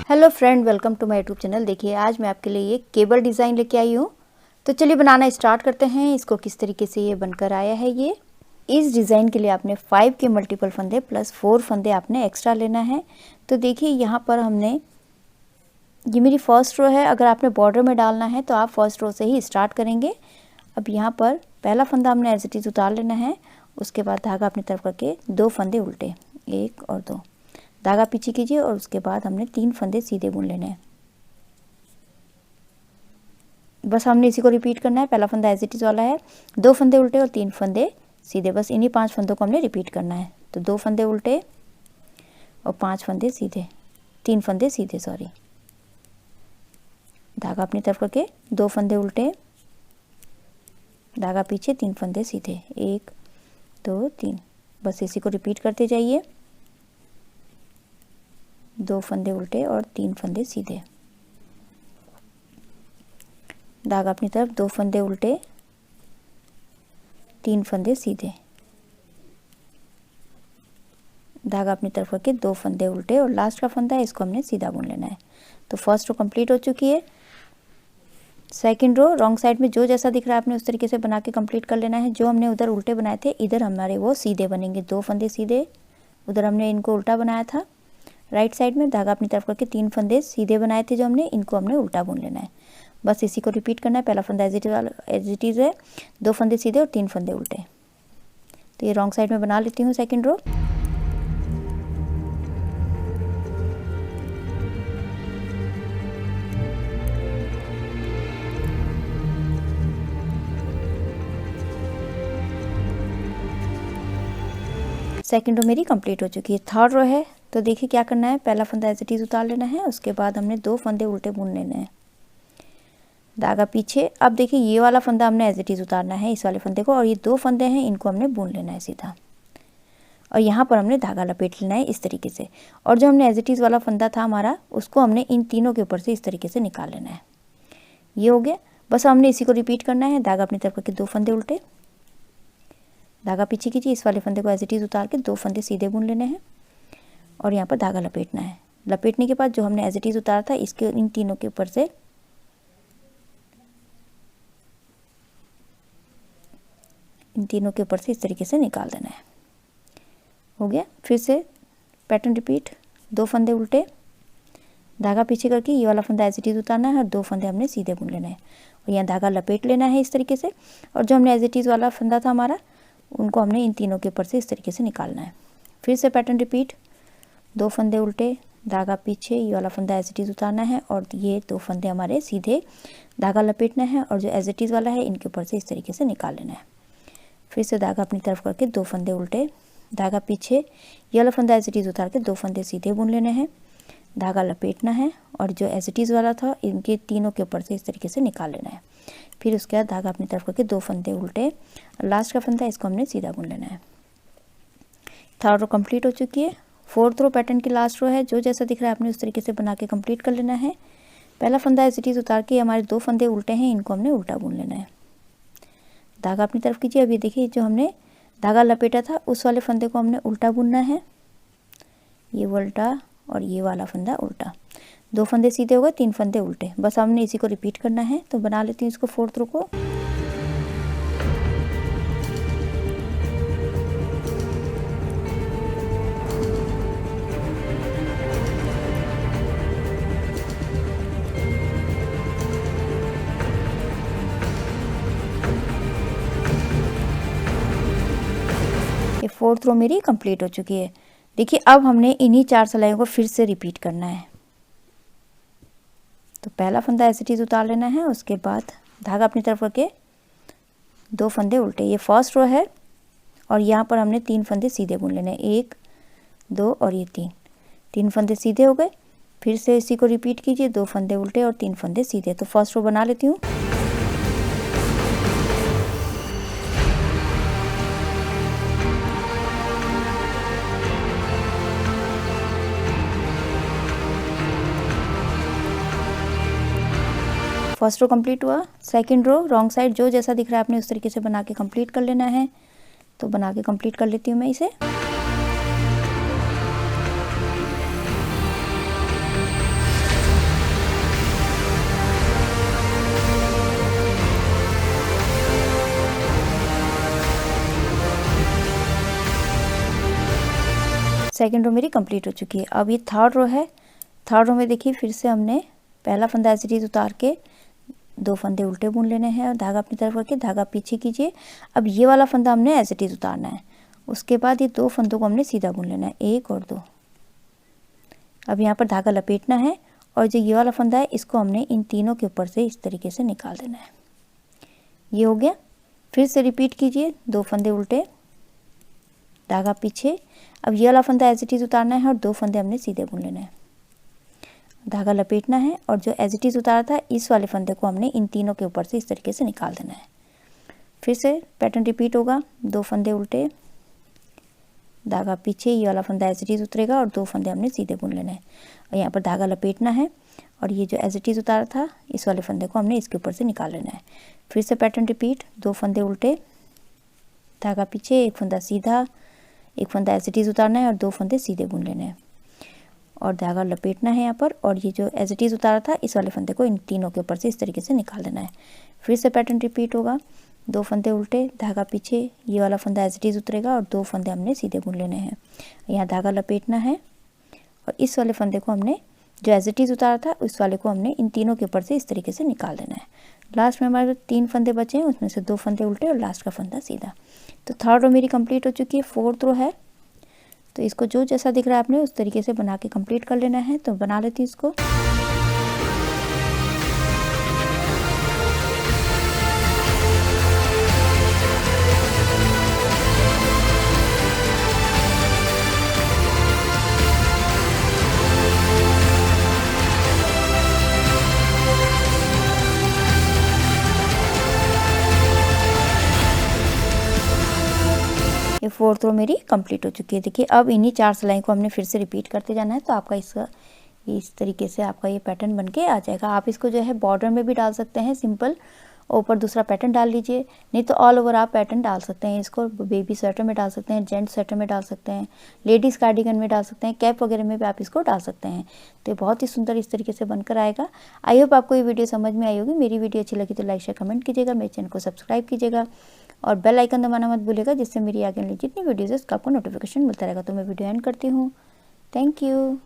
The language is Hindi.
Hello friend, welcome to my YouTube channel. देखिए आज मैं आपके लिए ये केबल डिज़ाइन लेके आई हूँ। तो चलिए बनाना स्टार्ट करते हैं। इसको किस तरीके से ये बनकर आया है। ये इस डिज़ाइन के लिए आपने 5 के मल्टीपल फंदे प्लस 4 फंदे आपने एक्स्ट्रा लेना है। तो देखिए यहाँ पर हमने, ये मेरी फर्स्ट रो है। अगर आपने बॉर्डर में डालना है तो आप फर्स्ट रो से ही स्टार्ट करेंगे। अब यहाँ पर पहला फंदा हमने एज इट इज़ उतार लेना है। उसके बाद धागा अपनी तरफ करके 2 फंदे उल्टे, 1 और 2, धागा पीछे कीजिए और उसके बाद हमने 3 फंदे सीधे बुन लेने हैं। बस हमने इसी को रिपीट करना है। पहला फंदा एज इट इज़ वाला है, 2 फंदे उल्टे और 3 फंदे सीधे। बस इन्हीं 5 फंदों को हमने रिपीट करना है। तो 2 फंदे उल्टे और 5 फंदे सीधे, 3 फंदे सीधे, सॉरी। धागा अपनी तरफ करके 2 फंदे उल्टे, धागा पीछे, 3 फंदे सीधे, 1 2 3। बस इसी को रिपीट करते जाइए। 2 फंदे उल्टे और 3 फंदे सीधे, धागा अपनी तरफ, 2 फंदे उल्टे, 3 फंदे सीधे, धागा अपनी तरफ करके 2 फंदे उल्टे और लास्ट का फंदा है इसको हमने सीधा बुन लेना है। तो फर्स्ट रो कंप्लीट हो चुकी है। सेकंड रो रॉन्ग साइड में जो जैसा दिख रहा है आपने उस तरीके से बना के कंप्लीट कर लेना है। जो हमने उधर उल्टे बनाए थे इधर हमारे वो सीधे बनेंगे। 2 फंदे सीधे, उधर हमने इनको उल्टा बनाया था। राइट साइड में धागा अपनी तरफ करके 3 फंदे सीधे बनाए थे जो हमने, इनको हमने उल्टा बुन लेना है। बस इसी को रिपीट करना है। पहला फंदा एज इट इज़ है, 2 फंदे सीधे और 3 फंदे उल्टे। तो ये रॉन्ग साइड में बना लेती हूँ सेकंड रो। सेकंड रो मेरी कंप्लीट हो चुकी है। थर्ड रो है। तो देखिए क्या करना है, पहला फंदा एज इट इज़ उतार लेना है। उसके बाद हमने 2 फंदे उल्टे बुन लेने हैं, धागा पीछे। अब देखिए ये वाला फंदा हमने एज इट इज़ उतारना है, इस वाले फंदे को, और ये 2 फंदे हैं इनको हमने बुन लेना है सीधा। और यहाँ पर हमने धागा लपेट लेना है इस तरीके से। और जो हमने एज इट इज़ वाला फंदा था हमारा, उसको हमने इन तीनों के ऊपर से इस तरीके से निकाल लेना है। ये हो गया। बस हमने इसी को रिपीट करना है। धागा अपनी तरफ करके 2 फंदे उल्टे, धागा पीछे कीजिए, इस वाले फंदे को एज इट इज़ उतार के 2 फंदे सीधे बुन लेने हैं और यहाँ पर धागा लपेटना है। लपेटने के बाद जो हमने एज इट इज़ उतारा था इसके इन तीनों के ऊपर से इस तरीके से निकाल देना है। हो गया। फिर से पैटर्न रिपीट, 2 फंदे उल्टे, धागा पीछे करके ये वाला फंदा एज इट इज़ उतारना है और 2 फंदे हमने सीधे बुन लेना है और यहाँ धागा लपेट लेना है इस तरीके से। और जो हमने एज इट इज़ वाला फंदा था हमारा, उनको हमने इन तीनों के ऊपर से इस तरीके से निकालना है। फिर से पैटर्न रिपीट, 2 फंदे उल्टे, धागा पीछे, ये वाला फंदा एज इट इज़ उतारना है और ये 2 फंदे हमारे सीधे, धागा लपेटना है और जो एज इट इज़ वाला है इनके ऊपर से इस तरीके से निकाल लेना है। फिर से धागा अपनी तरफ करके 2 फंदे उल्टे, धागा पीछे, ये वाला फंदा एज इट इज़ उतार के 2 फंदे सीधे बुन लेने हैं, धागा लपेटना है और जो एज इट इज़ वाला था इनके तीनों के ऊपर से इस तरीके से निकाल लेना है। फिर उसके बाद धागा अपनी तरफ करके 2 फंदे उल्टे, लास्ट का फंदा इसको हमने सीधा बुन लेना है। थर्ड रो कंप्लीट हो चुकी है। फोर्थ रो पैटर्न की लास्ट रो है। जो जैसा दिख रहा है आपने उस तरीके से बना के कंप्लीट कर लेना है। पहला फंदा एज इट इज़ उतार के हमारे 2 फंदे उल्टे हैं, इनको हमने उल्टा बुन लेना है। धागा अपनी तरफ कीजिए। अभी देखिए जो हमने धागा लपेटा था उस वाले फंदे को हमने उल्टा बुनना है, ये उल्टा और ये वाला फंदा उल्टा। 2 फंदे सीधे हो गए, 3 फंदे उल्टे। बस हमने इसी को रिपीट करना है। तो बना लेती हूँ इसको फोर्थ रो को। ये फोर्थ रो मेरी कंप्लीट हो चुकी है। देखिए अब हमने इन्हीं 4 सिलाइयों को फिर से रिपीट करना है। तो पहला फंदा एज इट इज़ उतार लेना है। उसके बाद धागा अपनी तरफ करके 2 फंदे उल्टे, ये फर्स्ट रो है और यहाँ पर हमने 3 फंदे सीधे बुन लेने हैं, 1 2 और ये 3 फंदे सीधे हो गए। फिर से इसी को रिपीट कीजिए, 2 फंदे उल्टे और 3 फंदे सीधे। तो फर्स्ट रो बना लेती हूँ। फर्स्ट रो कंप्लीट हुआ। सेकंड रो रॉन्ग साइड जो जैसा दिख रहा है आपने उस तरीके से बना के कंप्लीट कर लेना है। तो बना के कंप्लीट कर लेती हूँ मैं इसे। सेकंड रो मेरी कंप्लीट हो चुकी है। अब ये थर्ड रो है। थर्ड रो में देखिए फिर से हमने पहला फंदा एज इट इज उतार के 2 फंदे उल्टे बुन लेने हैं और धागा अपनी तरफ करके धागा पीछे कीजिए। अब ये वाला फंदा हमने एज इट इज उतारना है। उसके बाद ये 2 फंदों को हमने सीधा बुन लेना है, 1 और 2। अब यहाँ पर धागा लपेटना है और जो ये वाला फंदा है इसको हमने इन तीनों के ऊपर से इस तरीके से निकाल देना है। ये हो गया। फिर से रिपीट कीजिए, 2 फंदे उल्टे, धागा पीछे। अब ये वाला फंदा एज इट इज उतारना है और 2 फंदे हमने सीधे बुन लेना है, धागा लपेटना है और जो एज इट इज उतारा था इस वाले फंदे को हमने इन तीनों के ऊपर से इस तरीके से निकाल देना है। फिर से पैटर्न रिपीट होगा, 2 फंदे उल्टे, धागा पीछे, ये वाला फंदा एज इट इज उतरेगा और 2 फंदे हमने सीधे बुन लेना है और यहाँ पर धागा लपेटना है और ये जो एज इट इज उतारा था इस वाले फंदे को हमने इसके ऊपर से निकाल लेना है। फिर से पैटर्न रिपीट, 2 फंदे उल्टे, धागा पीछे, 1 फंदा सीधा, 1 फंदा एज इट इज उतारना है और 2 फंदे सीधे बुन लेने हैं और धागा लपेटना है यहाँ पर और ये जो एज इट इज उतारा था इस वाले फंदे को इन तीनों के ऊपर से इस तरीके से निकाल देना है। फिर से पैटर्न रिपीट होगा, 2 फंदे उल्टे, धागा पीछे, ये वाला फंदा एज इट इज उतरेगा और 2 फंदे हमने सीधे बुन लेने हैं। यहाँ धागा लपेटना है और इस वाले फंदे को हमने जो एज इट इज उतारा था उस वाले को हमने इन तीनों के ऊपर से इस तरीके से निकाल देना है। लास्ट में हमारे 3 फंदे बचे हैं, उसमें से 2 फंदे उल्टे और लास्ट का फंदा सीधा। तो थर्ड रो मेरी कंप्लीट हो चुकी है। फोर्थ रो है तो इसको जो जैसा दिख रहा है आपने उस तरीके से बना के कंप्लीट कर लेना है। तो बना लेती हूँ इसको। ये फोर्थ रो मेरी कंप्लीट हो चुकी है। देखिए अब इन्हीं 4 सिलाई को हमने फिर से रिपीट करते जाना है। तो आपका इस तरीके से आपका ये पैटर्न बनके आ जाएगा। आप इसको जो है बॉर्डर में भी डाल सकते हैं सिंपल, ऊपर दूसरा पैटर्न डाल लीजिए, नहीं तो ऑल ओवर आप पैटर्न डाल सकते हैं। इसको बेबी स्वेटर में डाल सकते हैं, जेंट्स स्वेटर में डाल सकते हैं, लेडीज़ कार्डिगन में डाल सकते हैं, कैप वगैरह में भी आप इसको डाल सकते हैं। तो ये बहुत ही सुंदर इस तरीके से बनकर आएगा। आई होप आपको ये वीडियो समझ में आई होगी। मेरी वीडियो अच्छी लगी तो लाइक शेयर कमेंट कीजिएगा, मेरे चैनल को सब्सक्राइब कीजिएगा और बेल आइकन दबाना मत भूलिएगा, जिससे मेरी आगे वाली जितनी वीडियोज़ है उसका आपको नोटिफिकेशन मिलता रहेगा। तो मैं वीडियो एंड करती हूँ। Thank you.